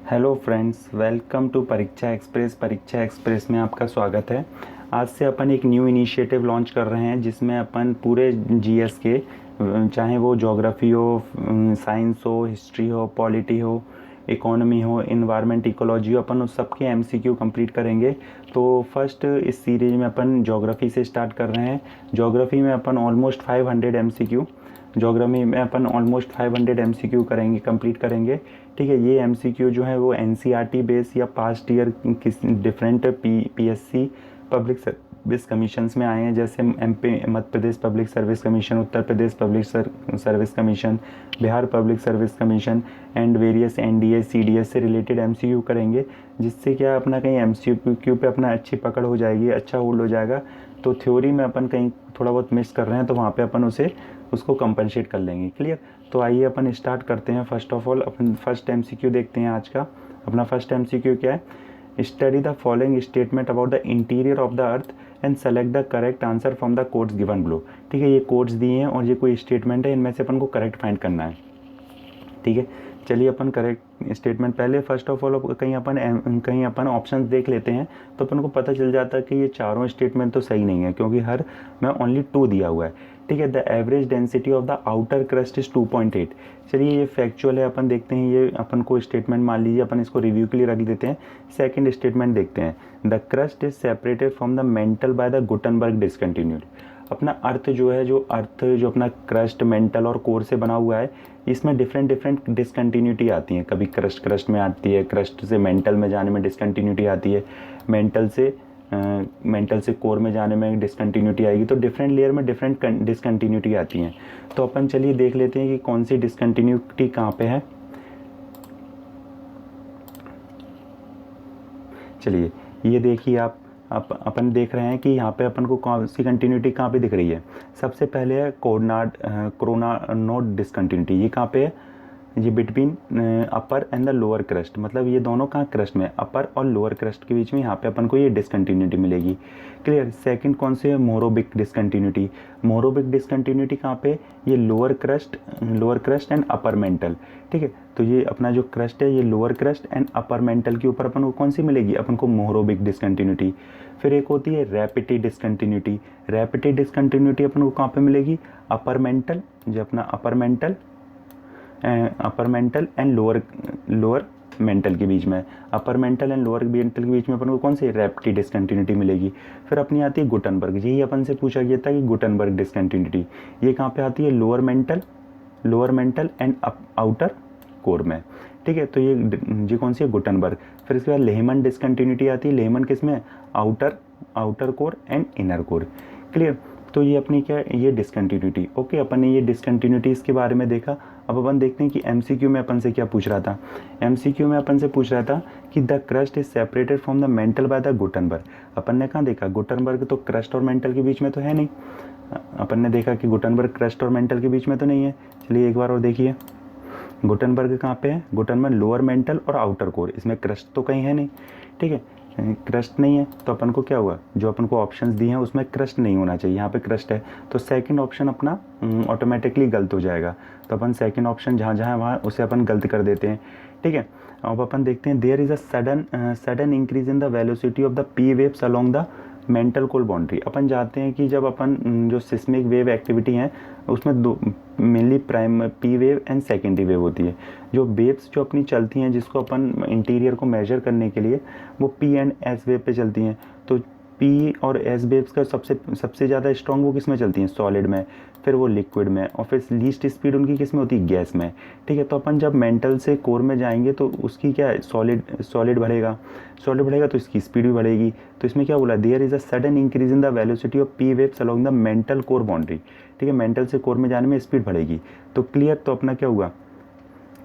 Hello friends, welcome to परीक्षा express. परीक्षा express में आपका स्वागत है। आज से अपन एक न्यू इनिशिएटिव लॉन्च कर रहे हैं जिसमें अपन पूरे जीएस के, चाहे वो ज्योग्राफी हो, साइंस हो, हिस्ट्री हो, पॉलिटी हो, इकोनॉमी हो, इन्वायरमेंट, इकोलॉजी हो, अपन उस सब के एमसीक्यू कंप्लीट करेंगे। तो फर्स्ट इस सीरीज में अपन ज्योग्राफी से स्टार्ट कर रहे हैं। ज्योग्राफी में अपन ऑलमोस्ट 500 एमसीक्यू ज्योग्राफी में अपन ऑलमोस्ट 500 एमसीक्यू करेंगे, कंप्लीट करेंगे। ठीक है, ये एमसीक्यू जो है वो एनसीईआरटी बेस या पास्ट ईयर किस different PSC public service commissions में आए हैं, जैसे MP Madhya Pradesh public service commission, Uttar Pradesh public service commission, Bihar public service commission and various NDA CDS से रिलेटेड एमसीक्यू करेंगे, जिससे क्या अपना कहीं एमसीक्यू पे अपना अच्छी पकड़ हो जाएगी, अच्छा होल्ड हो जाएगा। तो थ्योरी में अपन कहीं थोड़ा बहुत मिस कर रहे हैं तो वहाँ पे अपन उसको कंपनसेट कर लेंगे। क्लियर। तो आइए अपन स्टार्ट करते हैं। First of all upon first MCQ देखते हैं आज का। अपना फर्स्ट एमसीक्यू क्या है? Study the following statement about the interior of the earth and select the correct answer from the codes given below. ठीक है, ये कोड्स दिए हैं और ये कोई स्टेटमेंट है, इनमें से अपन को करेक्ट फाइंड करना है। ठीक है, चलिए अपन करेक्ट स्टेटमेंट पहले फर्स्ट ऑफ ऑल कहीं अपन ऑप्शंस देख लेते हैं तो अपन को पता चल जाता है कि ये चारों स्टेटमेंट तो सही नहीं है, क्योंकि हर में ओनली 2 दिया हुआ है। ठीक है, the average density of the outer crust is 2.8। चलिए ये फैक्चुअल है, अपन देखते हैं। ये अपन को स्टेटमेंट मान लीजिए, अपन इसको रिव्यू के लिए रख देते हैं। सेकंड स्टेटमेंट देखते हैं। The crust is separated from the mantle by the Gutenberg discontinued. अपना अर्थ जो है, जो अपना क्रस्ट, मेंटल और कोर से बना हुआ है, इसमें डिफरेंट डिफरेंट डिसकंटिन्यूटी आती है। कभी क्रस्ट में आती है, क्रस्ट से मेंटल में जाने में डिसकंटिन्यूटी आती है, मेंटल से कोर में जाने में डिसकंटिन्यूटी आएगी। तो डिफरेंट लेयर में डिफरेंट डिसकंटिन्यूटी आती हैं। तो अपन चलिए देख लेते हैं कि कौन सी डिसकंटिन्यूटी कहाँ पे है। चलिए ये देखिए आप, अपन देख रहे हैं कि यहाँ पे अपन को कौन सी कंटिन्यूटी कहाँ पे दिख रही है। सबसे पहले है क्रोनानोड डिसकंटिन्यूटी। ये कहाँ पे है? ये between upper and the lower crust, मतलब ये दोनों कहाँ क्रस्ट में, अपर और लोअर क्रस्ट के बीच में यहाँ पे अपन को ये डिसकंटिन्यूटी मिलेगी। क्लियर। सेकंड कौन से है? मोरोबिक डिसकंटिन्यूटी। मोरोबिक डिसकंटिन्यूटी कहाँ पे? ये lower crust and upper mantle. ठीक है, तो ये अपना जो क्रस्ट है, ये lower crust and upper mantle के ऊपर अपन को कौन सी मिलेगी? अपन को मोरोबिक डिसकंटिन्यूटी। फिर एक होती है रैपिड डिसकंटिन्यूटी। रैपिड डिसकंटिन्यूटी अपन को कहाँ पे मिलेगी? अपर मेंटल, जो अपना upper mantle and lower mental के बीच में, upper mantle and lower mental के बीच में अपन को कौन सी रैपिड डिसकंटिन्यूटी मिलेगी। फिर अपनी आती है गुटनबर्ग। यही अपन से पूछा गया था कि गुटनबर्ग डिसकंटिन्यूटी ये कहाँ पे आती है? Lower mental and outer core में। ठीक है, तो ये कौन सी है? गुटनबर्ग। फिर इसके बाद लेहमन डिसकंटिन्यूटी आती है। लेहमन किस में? Outer core and inner core. Clear. तो ये अपनी क्या है? ये डिसकंटिन्यूटी। ओके, अपन ने ये डिसकंटिन्यूटी इसके बारे में देखा। अब अपन देखते हैं कि एमसीक्यू में अपन से क्या पूछ रहा था। एमसीक्यू में अपन से पूछ रहा था कि the crust is separated from the mantle by the Gutenberg. अपन ने कहाँ देखा? गुटनबर्ग तो क्रस्ट और मेंटल के बीच में तो है नहीं। अपन ने देखा कि गुटनबर्ग क्रस्ट और मेंटल के बीच में तो नहीं है। चलिए एक बार और देखिए, गुटनबर्ग कहाँ पे है? गुटनबर्ग लोअर मेंटल और आउटर कोर, इसमें क्रस्ट तो कहीं है नहीं। ठीक है, क्रस्ट नहीं है तो अपन को क्या हुआ? जो अपन को ऑप्शंस दिए हैं उसमें क्रस्ट नहीं होना चाहिए, यहाँ पे क्रस्ट है, तो सेकंड ऑप्शन अपना ऑटोमेटिकली गलत हो जाएगा। तो अपन सेकंड ऑप्शन जहाँ जहाँ वहाँ उसे अपन गलत कर देते हैं। ठीक है, अब अपन देखते हैं। There is a sudden increase in the velocity of the P waves along the mantle core boundary. अपन चाहते हैं कि जब अपन जो सिस्मिक वेव एक्टिविटी है उसमें दो mainly prime P wave and secondary wave होती है। जो वेव्स जो अपनी चलती हैं, जिसको अपन इंटीरियर को मेजर करने के लिए, वो पी एंड एस वेव पे चलती हैं। तो पी और एस वेव्स का सबसे ज़्यादा स्ट्रॉन्ग वो किस में चलती हैं? सॉलिड में, फिर वो लिक्विड में, और फिर लीस्ट स्पीड उनकी किस में होती है? गैस में। ठीक है, तो अपन जब मेंटल से कोर में जाएंगे तो उसकी क्या है? सॉलिड बढ़ेगा तो इसकी स्पीड भी बढ़ेगी। तो इसमें क्या बोला? There is a sudden increase in the velocity of P waves along the mantle core boundary. ठीक है, मेंटल से कोर में जाने में स्पीड बढ़ेगी। तो क्लियर। तो अपना क्या हुआ?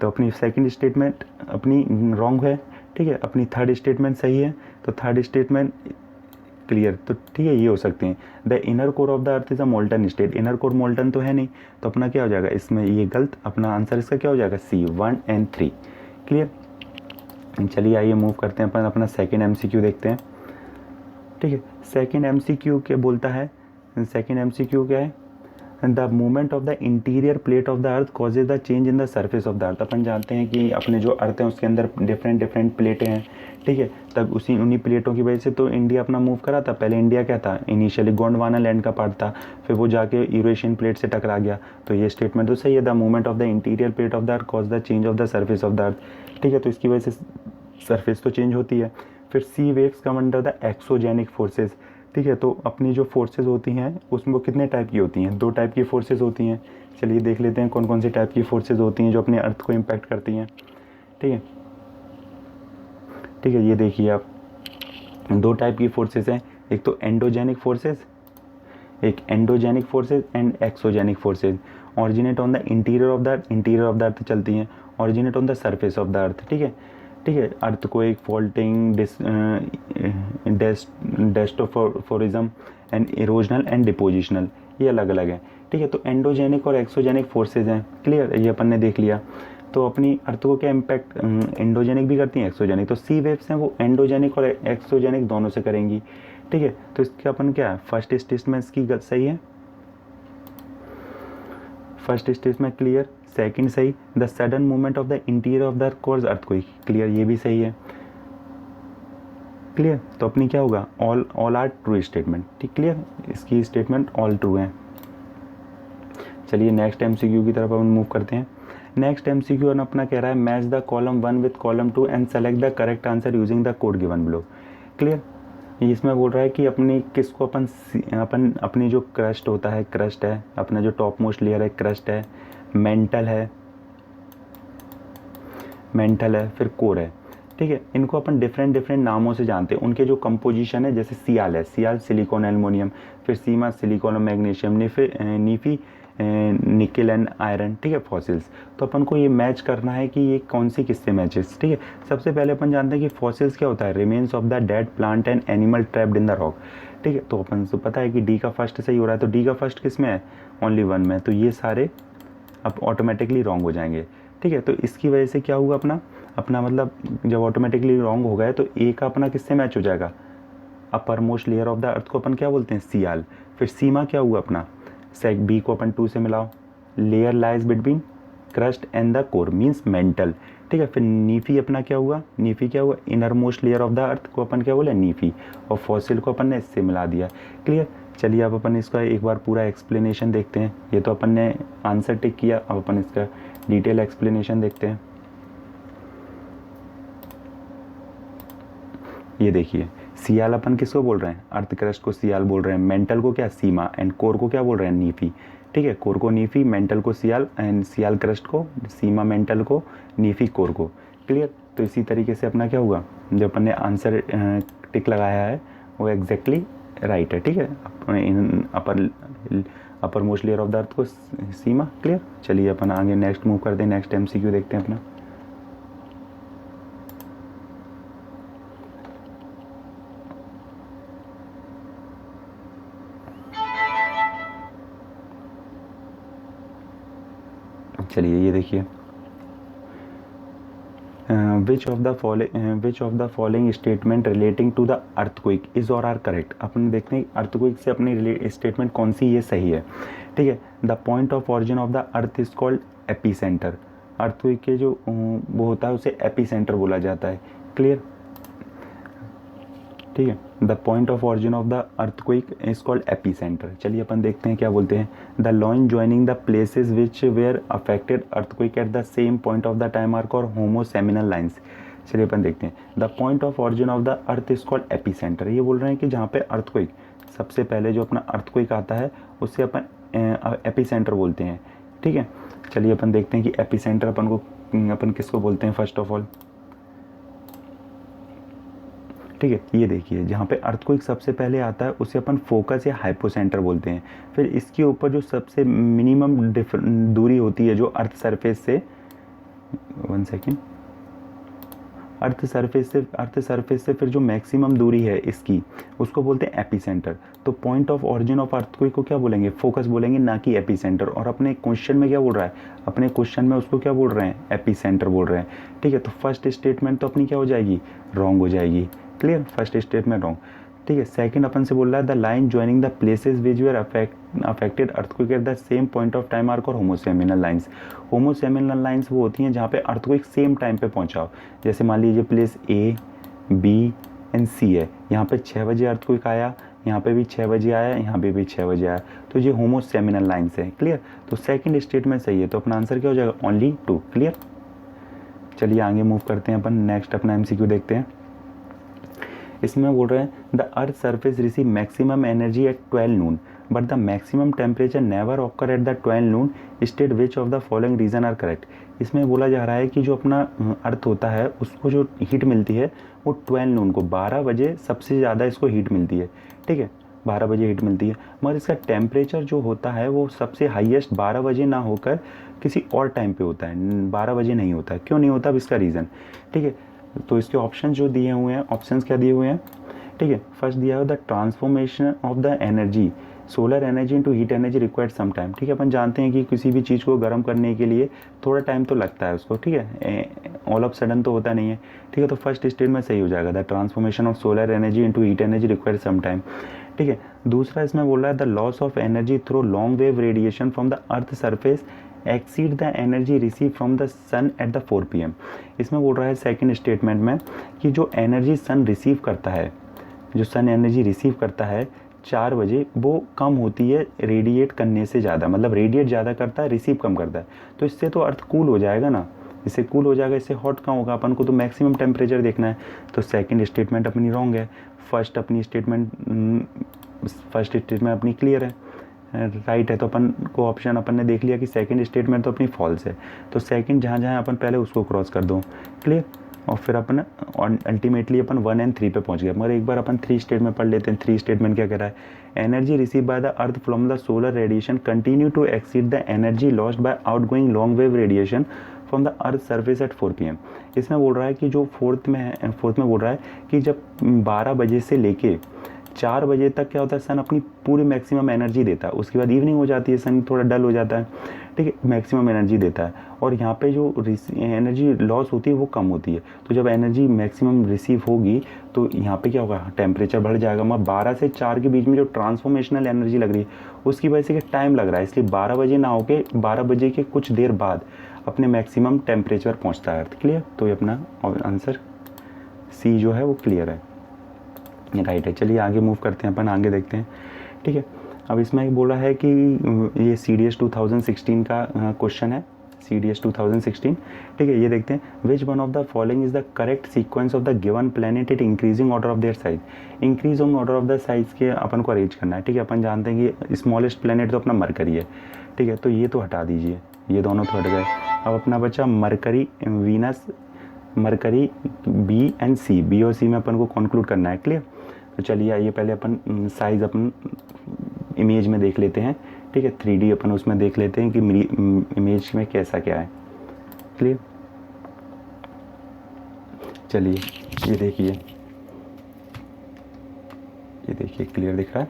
तो अपनी सेकंड स्टेटमेंट अपनी रॉन्ग है। ठीक है, अपनी थर्ड स्टेटमेंट सही है। तो थर्ड स्टेटमेंट क्लियर। तो ठीक है, ये हो सकते हैं। The inner core of the earth is a molten state. Inner core molten तो है नहीं, तो अपना क्या हो जाएगा? इसमें ये गलत। अपना आंसर इसका क्या हो जाएगा? सी 1 एंड 3। क्लियर। चलिए आइए मूव करते हैं, अपन अपना सेकंड एमसीक्यू देखते हैं। ठीक है, सेकंड एमसीक्यू क्या बोलता है? सेकंड एमसीक्यू क्या है? The movement of the interior plate of the earth causes the change in the surface of the earth. अपन जानते हैं कि अपने जो अर्थ है उसके अंदर डिफरेंट प्लेटें हैं, ठीक है। तब उन्हीं प्लेटों की वजह से तो इंडिया अपना मूव करा था। पहले इंडिया क्या था, इनिशियली गोंडवाना लैंड का पार्ट था, फिर वो जाके यूरेशियन प्लेट से टकरा गया। तो ये स्टेटमेंट तो सही है, the movement of the interior plate of the earth cause the change of the surface of the earth, ठीक है। तो इसकी वजह से सरफेस तो चेंज होती है। फिर sea waves come under the exogenic forces, ठीक है। तो अपनी जो फोर्सेज होती हैं उसमें वो कितने टाइप की होती हैं, 2 टाइप की फोर्सेज होती हैं। चलिए देख लेते हैं कौन कौन सी टाइप की फोर्सेज होती हैं जो अपने अर्थ को इम्पैक्ट करती हैं, ठीक है। ठीक है, ये देखिए आप, 2 टाइप की फोर्सेज हैं, एक तो एंडोजेनिक फोर्सेज, एक endogenic forces and exogenic forces. Originate on the interior of the earth चलती हैं, originate on the surface of the earth, ठीक है। ठीक है, अर्थ को एक faulting, diastrophism and erosional and depositional, ये अलग अलग है, ठीक है। तो एंडोजेनिक और एक्सोजेनिक फोर्सेज हैं, क्लियर, ये अपन ने देख लिया। तो अपनी अर्थ को क्या इम्पैक्ट एंडोजेनिक भी करती हैं, एक्सोजेनिक। तो सी वेव्स हैं वो एंडोजेनिक और एक्सोजेनिक दोनों से करेंगी, ठीक है। तो इसके अपन क्या, फर्स्ट स्टेटमेंट इसकी सही है, फर्स्ट स्टेटमेंट क्लियर। सेकंड सही, the sudden movement of the interior of the earth cause earthquake, clear, ये भी सही है, क्लियर। तो अपनी क्या होगा, ऑल आर ट्रू स्टेटमेंट, ठीक, क्लियर, इसकी स्टेटमेंट ऑल ट्रू है। चलिए नेक्स्ट एमसीक्यू की तरफ अपन मूव करते हैं। नेक्स्ट एमसीक्यू अपना कह रहा है match the column 1 with column 2 and select the correct answer using the code given below, clear. इसमें बोल रहा है कि अपनी किसको अपन अपनी जो क्रस्ट होता है, क्रस्ट है अपना जो टॉप मोस्ट लेयर है, क्रस्ट है, मेंटल है, फिर कोर है, ठीक है। इनको अपन डिफरेंट नामों से जानते हैं। उनके जो कंपोजिशन है, जैसे सियाल है, सियाल सिलिकॉन एल्युमिनियम, फिर सीमा सिलिकॉन और मैग्नीशियम, नीफी निकल एंड आयरन, ठीक है, फॉसिल्स। तो अपन को ये मैच करना है कि ये कौन सी किससे मैचेस, ठीक है। सबसे पहले अपन जानते हैं कि फॉसिल्स क्या होता है, remains of the dead plant and animal trapped in the rock, ठीक है। तो अपन को पता है कि डी का फर्स्ट सही हो रहा है, तो डी का फर्स्ट किस में है, ओनली 1 में, तो ये सारे अब ऑटोमेटिकली रॉन्ग हो जाएंगे, ठीक है। तो इसकी वजह से क्या हुआ, अपना मतलब जब ऑटोमेटिकली रॉन्ग हो गए तो ए का अपना किससे मैच हो जाएगा, upper most layer of the अर्थ को अपन क्या बोलते हैं, सियाल। फिर सीमा क्या हुआ अपना, सेक बी को अपन 2 से मिलाओ, layer lies between crust and the core means mental, ठीक है। फिर नीफी अपना क्या हुआ, inner most layer of the अर्थ को अपन क्या बोले, नीफी, और फॉसिल को अपन ने इससे मिला दिया, क्लियर। चलिए अब अपन इसका एक बार पूरा एक्सप्लेनेशन देखते हैं। ये तो अपन ने आंसर टिक किया, अब अपन इसका डिटेल एक्सप्लेनेशन देखते हैं। ये देखिए, सियाल अपन किसको बोल रहे हैं, अर्थ क्रस्ट को सियाल बोल रहे हैं, मेंटल को क्या, सीमा, एंड कोर को क्या बोल रहे हैं, नीफी, ठीक है। कोर को नीफी, मेंटल को सियाल, एंड सियाल क्रस्ट को, सीमा मेंटल को, नीफी कोर को, क्लियर। तो इसी तरीके से अपना क्या हुआ, जो अपन ने आंसर टिक लगाया है वो एग्जैक्टली राइट है, ठीक है। Upper most layer of the अर्थ को सीमा, क्लियर। चलिए अपन आगे नेक्स्ट मूव करते हैं, नेक्स्ट एमसीक्यू देखते हैं अपना। चलिए ये देखिए, which of the following statement relating to the earthquake is or are correct. अपन देखते हैं अर्थक्वेक से अपनी स्टेटमेंट कौन सी ये सही है, ठीक है। The point of origin of the earth is called epicentre. Earthquake के जो वो होता है उसे एपीसेंटर बोला जाता है, क्लियर, ठीक है। The point of origin of the earthquake is called epicentre. चलिए अपन देखते हैं क्या बोलते हैं, the line joining the places which were affected earthquake at the same point of the time are called homoseismal lines. चलिए अपन देखते हैं, the point of origin of the earth is called epicentre. ये बोल रहे हैं कि जहाँ पे अर्थक्वेक सबसे पहले जो अपना अर्थक्वेक आता है उससे अपन एपीसेंटर बोलते हैं, ठीक है। चलिए अपन देखते हैं कि एपीसेंटर अपन किसको बोलते हैं फर्स्ट ऑफ ऑल, ठीक है। ये देखिए, जहाँ पे अर्थक्वेक सबसे पहले आता है उसे अपन फोकस या हाइपोसेंटर बोलते हैं। फिर इसके ऊपर जो सबसे मिनिमम दूरी होती है जो अर्थ सरफेस से, अर्थ सरफेस से फिर जो मैक्सिमम दूरी है इसकी, उसको बोलते हैं एपीसेंटर। तो point of origin of earthquake को क्या बोलेंगे, फोकस बोलेंगे, ना कि एपीसेंटर। और अपने क्वेश्चन में क्या बोल रहा है, अपने क्वेश्चन में उसको क्या बोल रहे हैं, एपीसेंटर बोल रहे हैं, ठीक है। तो फर्स्ट स्टेटमेंट तो अपनी क्या हो जाएगी, रॉन्ग हो जाएगी, क्लियर, फर्स्ट स्टेटमेंट रॉन्ग। ठीक है। सेकंड अपन से बोल रहा है the line joining the places which were affected earthquake at the same point of time are called homoseismal lines. Homoseismal lines वो होती हैं जहाँ पे अर्थक्वेक सेम टाइम पे पहुँचा हो। जैसे मान लीजिए प्लेस ए, बी एंड सी है, यहाँ पे 6 बजे अर्थक्वेक आया, यहाँ पे भी 6 बजे आया, यहाँ पे भी 6 बजे आया, तो ये होमोसेमिनल लाइंस है। क्लियर। तो सेकंड स्टेटमेंट सही है, तो अपना आंसर क्या हो जाएगा, ओनली 2। क्लियर। चलिए आगे मूव करते हैं अपन, नेक्स्ट अपना एमसीक्यू देखते हैं। इसमें बोल रहे हैं the earth surface receive maximum energy at 12 noon but the maximum temperature never occur at the 12 noon state which of the following reason are correct. इसमें बोला जा रहा है कि जो अपना अर्थ होता है उसको जो हीट मिलती है वो 12 नून को 12 बजे सबसे ज़्यादा इसको हीट मिलती है। ठीक है, 12 बजे हीट मिलती है, मगर इसका टेम्परेचर जो होता है वो सबसे हाईएस्ट 12 बजे ना होकर किसी और टाइम पे होता है, 12 बजे नहीं होता है। क्यों नहीं होता, अब इसका रीज़न। ठीक है, तो इसके ऑप्शन जो दिए हुए हैं, ऑप्शंस क्या दिए हुए हैं। ठीक है, फर्स्ट दिया है the transformation of the energy solar energy into heat energy required some time. ठीक है, अपन जानते हैं कि किसी भी चीज़ को गर्म करने के लिए थोड़ा टाइम तो लगता है उसको। ठीक है, ऑल ऑफ सडन तो होता नहीं है। ठीक है, तो फर्स्ट स्टेटमेंट सही हो जाएगा, the transformation of solar energy into heat energy required some time. ठीक है, दूसरा इसमें बोल रहा है the loss of energy through long wave radiation from the earth surface exceed the energy receive from the sun at the 4 PM। इसमें बोल रहा है सेकंड स्टेटमेंट में कि जो एनर्जी सन रिसीव करता है, जो सन एनर्जी रिसीव करता है 4 बजे, वो कम होती है रेडिएट करने से ज़्यादा, मतलब रेडिएट ज़्यादा करता है, रिसीव कम करता है। तो इससे तो अर्थ कूल हो जाएगा ना, इससे कूल हो जाएगा, इससे हॉट कहाँ होगा, अपन को तो मैक्सिमम टेम्परेचर देखना है। तो सेकंड स्टेटमेंट अपनी रॉन्ग है, फर्स्ट स्टेटमेंट अपनी क्लियर है, राइट है। तो अपन को ऑप्शन अपन ने देख लिया कि सेकंड स्टेटमेंट तो अपनी फॉल्स है, तो सेकंड जहाँ जहाँ अपन पहले उसको क्रॉस कर दो। क्लियर। और फिर अपन अल्टीमेटली अपन 1 और 3 पे पहुँच गए। मगर एक बार अपन 3 स्टेटमेंट पढ़ लेते हैं। 3 स्टेटमेंट क्या कह रहा है, energy receive by the earth from the solar radiation continue to exceed the energy lost by outgoing long wave radiation from the earth surface at 4 PM। इसमें बोल रहा है कि जो फोर्थ में बोल रहा है कि जब 12 बजे से लेके 4 बजे तक क्या होता है, सन अपनी पूरी मैक्सिमम एनर्जी देता है, उसके बाद इवनिंग हो जाती है, सन थोड़ा डल हो जाता है। ठीक है, मैक्सिमम एनर्जी देता है, और यहाँ पे जो एनर्जी लॉस होती है वो कम होती है। तो जब एनर्जी मैक्सिमम रिसीव होगी तो यहाँ पे क्या होगा, टेम्परेचर बढ़ जाएगा। मगर 12 से 4 के बीच में जो ट्रांसफॉर्मेशनल एनर्जी लग रही है उसकी वजह से टाइम लग रहा है, इसलिए 12 बजे ना होके 12 बजे के कुछ देर बाद अपने मैक्सिमम टेम्परेचर पहुँचता है अर्थ। क्लियर। तो ये अपना आंसर सी जो है वो क्लियर है, राइट है। चलिए आगे मूव करते हैं अपन, आगे देखते हैं। ठीक है, अब इसमें एक बोला है कि ये CDS 2016 का क्वेश्चन है, CDS 2016। ठीक है, ये देखते हैं, which one of the following is the correct sequence of the given planet it increasing order of their size. Increasing order of the size के अपन को अरेंज करना है। ठीक है, अपन जानते हैं कि स्मॉलेस्ट प्लेनेट तो अपना मरकरी है। ठीक है, तो ये तो हटा दीजिए, ये दोनों तो हट गए। अब अपना बचा mercury, Venus, mercury, B and C, B और C में अपन को कंक्लूड करना है। क्लियर। तो चलिए आइए पहले अपन साइज़ अपन इमेज में देख लेते हैं। ठीक है, 3D अपन उसमें देख लेते हैं कि इमेज में कैसा क्या है। क्लियर। चलिए ये देखिए क्लियर दिख रहा है।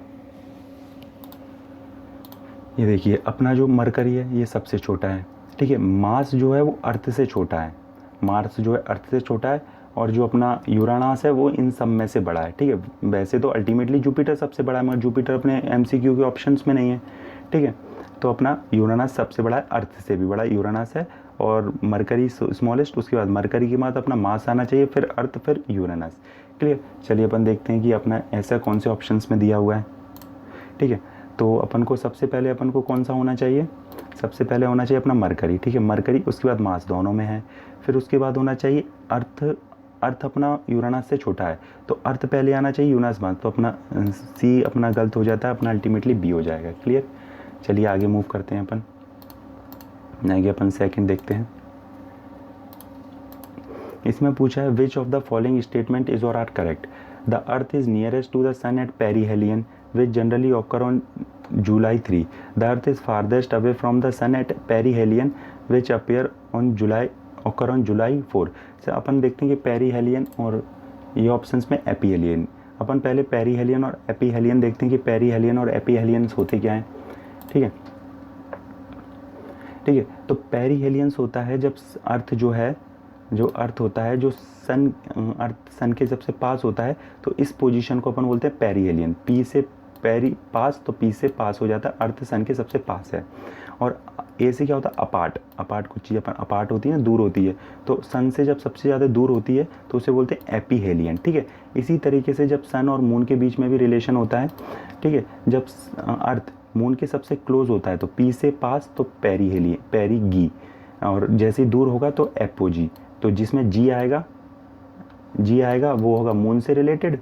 ये देखिए अपना जो मरकरी है ये सबसे छोटा है। ठीक है, मार्स जो है वो अर्थ से छोटा है, मार्स जो है अर्थ से छोटा है, और जो अपना यूरानस है वो इन सब में से बड़ा है। ठीक है, वैसे तो अल्टीमेटली जुपिटर सबसे बड़ा है, मगर जुपिटर अपने MCQ के ऑप्शंस में नहीं है। ठीक है, तो अपना यूरानस सबसे बड़ा है, अर्थ से भी बड़ा यूरानस है, और मरकरी स्मॉलेस्ट, उसके बाद मरकरी के बाद अपना मार्स आना चाहिए, फिर अर्थ, फिर यूरानस। क्लियर। चलिए अपन देखते हैं कि अपना ऐसा कौन से ऑप्शंस में दिया हुआ है। ठीक है, तो अपन को सबसे पहले अपन को कौन सा होना चाहिए, सबसे पहले होना चाहिए अपना मरकरी। ठीक है, मरकरी, उसके बाद मार्स, दोनों में है। फिर उसके बाद होना चाहिए अर्थ अपना यूरानस से छोटा है, तो अर्थ पहले आना चाहिए, यूरानस बाद, तो अपना C अपना गलत हो जाता है, अपना अल्टीमेटली B हो जाएगा। क्लियर। चलिए आगे मूव करते हैं अपन, आगे अपन सेकंड देखते हैं। इसमें पूछा है which of the following statement is or are correct. The earth is nearest to the sun at perihelion which generally occur on July 3. The earth is farthest away from the sun at perihelion which appear on July 4. तो अपन देखते हैं कि perihelion और ये options में एपीहेलियन। अपन पहले perihelion और एपीहेलियन देखते हैं कि पेरीहेलियन और एपीहेलियंस होते क्या हैं। ठीक है, ठीक है, तो पेरीहेलियंस होता है जब अर्थ जो है जो अर्थ होता है, जो अर्थ सन के सबसे पास होता है, तो इस पोजीशन को अपन बोलते हैं पेरीहेलियन। पी से पेरी पास, तो पी से पास हो जाता है, अर्थ सन के सबसे पास है। और ए से क्या होता है, अपार्ट। अपार्ट कुछ चीज़ अपन अपार्ट होती है ना, दूर होती है, तो सन से जब सबसे ज़्यादा दूर होती है तो उसे बोलते हैं एपीहेलियन। ठीक है, इसी तरीके से जब सन और मून के बीच में भी रिलेशन होता है, ठीक है, जब अर्थ मून के सबसे क्लोज होता है तो पी से पास, तो पेरीहेलियन, पेरीगी, और जैसे ही दूर होगा तो एपोजी। तो जिसमें जी आएगा वो होगा मून से रिलेटेड,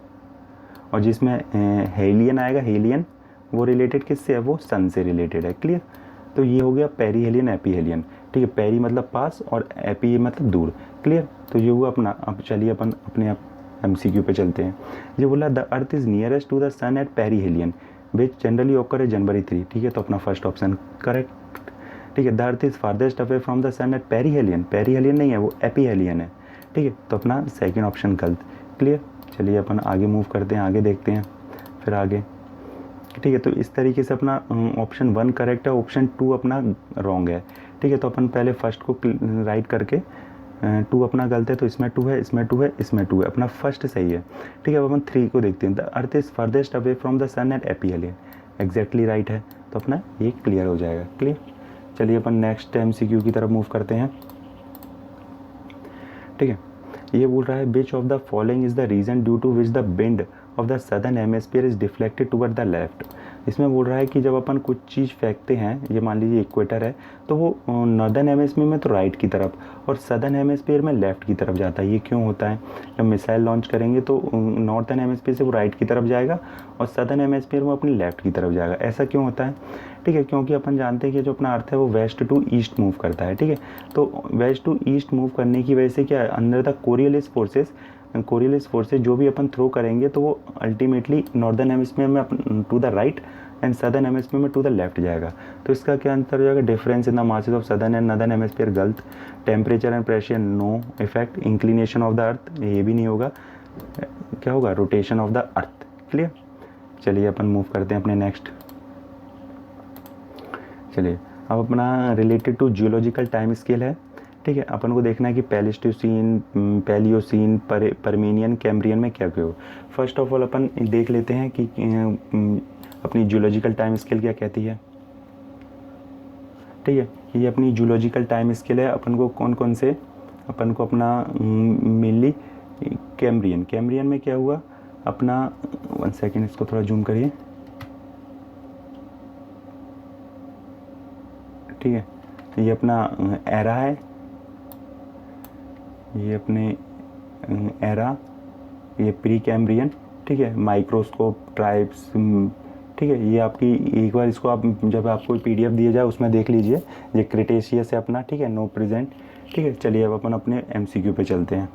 और जिसमें हेलियन आएगा, हेलियन, वो रिलेटेड किससे है, वो सन से रिलेटेड है। क्लियर। तो ये हो गया पेरीहेलियन, एपीहेलियन। ठीक है, पेरी मतलब पास और एपी मतलब दूर। क्लियर। तो ये हुआ अपना। अब चलिए अपन अपने आप MCQ पे चलते हैं। ये बोला the earth is nearest to the sun at perihelion which generally occur है January 3। ठीक है, तो अपना फर्स्ट ऑप्शन करेक्ट। ठीक है, the earth is farthest away from the sun at perihelion. Perihelion नहीं है, वो एपीहेलियन है। ठीक है, तो अपना सेकेंड ऑप्शन गलत। क्लियर। चलिए अपन आगे मूव करते हैं, आगे देखते हैं फिर आगे। ठीक है, तो इस तरीके से अपना ऑप्शन 1 करेक्ट है, ऑप्शन 2 अपना रॉन्ग है। ठीक है, तो अपन पहले फर्स्ट को राइट करके 2 अपना गलत है, तो इसमें 2 है, इसमें 2 है, इसमें 2 है, अपना फर्स्ट सही है। ठीक है, अब अपन 3 को देखते हैं। The earth is farthest away from the sun at aphelion, exactly right है, तो अपना ये क्लियर हो जाएगा। क्लियर। चलिए अपन नेक्स्ट MCQ की तरफ मूव करते हैं। ठीक है, ये बोल रहा है which of the following is the reason due to which the bend of the southern hemisphere is deflected toward the left. इसमें बोल रहा है कि जब अपन कुछ चीज़ फेंकते हैं, ये मान लीजिए इक्वेटर है, तो वो नॉर्दर्न हेमिस्फीयर में तो राइट की तरफ और सदर्न हेमिस्फीयर में लेफ्ट की तरफ जाता है। ये क्यों होता है? जब मिसाइल लॉन्च करेंगे तो नॉर्थर्न हेमिस्फीयर से वो राइट की तरफ जाएगा और सदर्न हेमिस्फीयर में अपनी लेफ्ट की तरफ जाएगा। ऐसा क्यों होता है? ठीक है, क्योंकि अपन जानते हैं कि जो अपना अर्थ है वो वेस्ट टू ईस्ट मूव करता है। ठीक है, तो वेस्ट टू ईस्ट मूव करने की वजह से क्या है, अंडर द कोरियलिस फोर्सेस जो भी अपन थ्रो करेंगे तो वो अल्टीमेटली नॉर्दर्न हेमिस्फीयर में to the right and southern hemisphere में टू द लेफ्ट जाएगा। तो इसका क्या आंसर हो जाएगा? Difference in the masses of southern and northern hemisphere गलत। Temperature and pressure no effect. Inclination of the earth ये भी नहीं होगा। क्या होगा? Rotation of the earth. Clear. चलिए अपन मूव करते हैं अपने नेक्स्ट। चलिए अब अपना related to geological time scale है। ठीक है, अपन को देखना है कि पैलेस्टोसीन, पैलियोसीन, परमिनियन, कैम्ब्रियन में क्या क्या हो। फर्स्ट ऑफ ऑल अपन देख लेते हैं कि अपनी जियोलॉजिकल टाइम स्केल क्या कहती है। ठीक है, ये अपनी जियोलॉजिकल टाइम स्केल है। अपन को कौन कौन से, अपन को अपना मेनली कैम्ब्रियन में क्या हुआ अपना, 1 सेकेंड इसको थोड़ा जूम करिए। ठीक है, ये अपना एरा है, ये अपने एरा, ये प्री कैम्ब्रियन। ठीक है, माइक्रोस्कोप, ट्राइब्स। ठीक है, ये आपकी एक बार इसको आप जब आपको PDF दिया जाए उसमें देख लीजिए। ये क्रिटेशियस है अपना। ठीक है, नो प्रेजेंट। ठीक है, चलिए अब अपन अपने MCQ पे चलते हैं।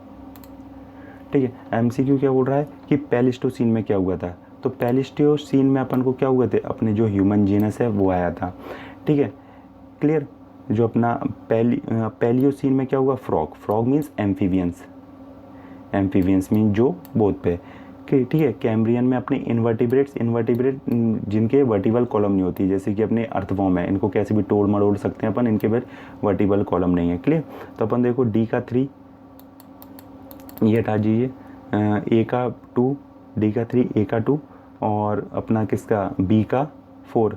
ठीक है, MCQ क्या बोल रहा है कि पैलिस्टोसीन में क्या हुआ था। तो पैलिस्टोसीन में अपन को क्या हुए थे, अपने जो ह्यूमन जीनस है वो आया था। ठीक है, क्लियर। जो अपना पैलियोसीन में क्या हुआ, फ्रॉग मीन्स एम्फीबियंस मीन जो बोथ पे। ठीक है, कैम्ब्रियन में अपने इन्वर्टिब्रेट जिनके वर्टिबल कॉलम नहीं होती, जैसे कि अपने अर्थवॉर्म है, इनको कैसे भी तोड़ मरोड़ सकते हैं अपन, इनके फिर वर्टिबल कॉलम नहीं है। क्लियर। तो अपन देखो D का 3 ये हटा दीजिए, A का 2, D का 3, A का 2 और अपना किसका B का 4,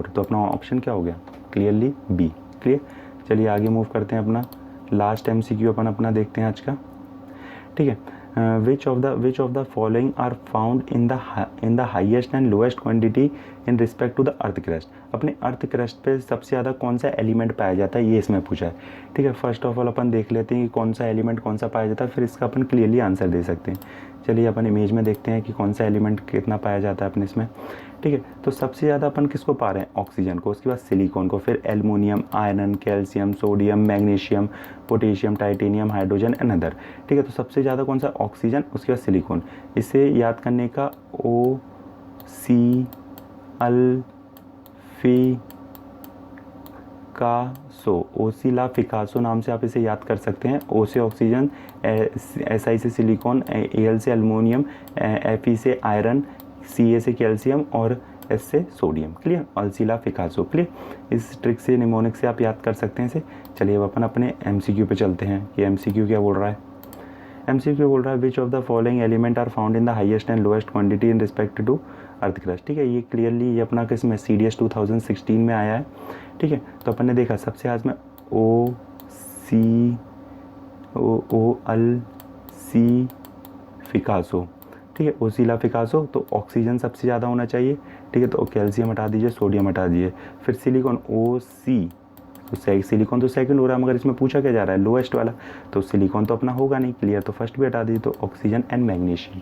तो अपना ऑप्शन क्या हो गया? Clearly B। क्लियर। चलिए आगे मूव करते हैं। अपना लास्ट MCQ अपन अपना देखते हैं आज का। ठीक है, which of the following are found in the highest and lowest quantity in respect to the earth crust. अपने अर्थ क्रस्ट पे सबसे ज़्यादा कौन सा एलिमेंट पाया जाता है, ये इसमें पूछा है। ठीक है, फर्स्ट ऑफ ऑल अपन देख लेते हैं कि कौन सा एलिमेंट कौन सा पाया जाता है, फिर इसका अपन क्लियरली आंसर दे सकते हैं। चलिए अपन इमेज में देखते हैं कि कौन सा एलिमेंट कितना पाया जाता है अपने इसमें। ठीक है, तो सबसे ज़्यादा अपन किसको पा रहे हैं? ऑक्सीजन को, उसके बाद सिलिकॉन को, फिर aluminium, iron, calcium, sodium, magnesium, potassium, titanium, hydrogen and other. ठीक है, तो सबसे ज़्यादा कौन सा? ऑक्सीजन, उसके बाद सिलिकॉन। इसे याद करने का ओसिलाफिकासो नाम से आप इसे याद कर सकते हैं। O से ऑक्सीजन, Si से सिलिकॉन, Al से एल्युमिनियम, Fe से आयरन, Ca से कैल्शियम और एस से सोडियम, क्लियर, अल्सिला फिकासो, क्लियर। इस ट्रिक से निमोनिक से आप याद कर सकते हैं इसे। चलिए अब अपन अपने MCQ पे चलते हैं कि MCQ क्या बोल रहा है। MCQ बोल रहा है which of the following element are found in the highest and lowest quantity in respect to earth crust, ठीक है। ये क्लियरली ये अपना किस में CDS 2016 में आया है, ठीक है। तो अपन ने देखा सबसे आज में OC फिकासो, ठीक है, ओसिला फिकासो। तो ऑक्सीजन सबसे ज़्यादा होना चाहिए, ठीक है। तो कैल्शियम हटा दीजिए, सोडियम हटा दीजिए। फिर सिलिकॉन OC, तो सिलिकॉन तो सेकंड हो रहा है, मगर इसमें पूछा क्या जा रहा है लोएस्ट वाला, तो सिलिकॉन तो अपना होगा नहीं, क्लियर। तो फर्स्ट भी हटा दीजिए, तो ऑक्सीजन एंड मैग्नीशियम,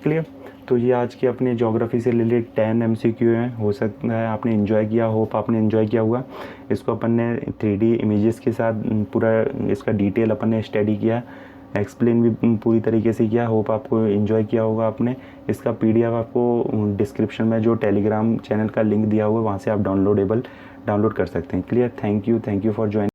क्लियर। तो ये आज की अपनी ज्योग्राफी से रिलेटेड 10 MCQ हैं। हो सकता है आपने एंजॉय किया, होप आपने एंजॉय किया होगा। इसको अपन ने 3D इमेजेस के साथ पूरा इसका डिटेल अपन ने स्टडी किया, एक्सप्लेन भी पूरी तरीके से किया। होप आपको एंजॉय किया होगा आपने। इसका PDF आपको डिस्क्रिप्शन में जो टेलीग्राम चैनल का लिंक दिया हुआ है वहाँ से आप डाउनलोड कर सकते हैं, clear. Thank you for joining.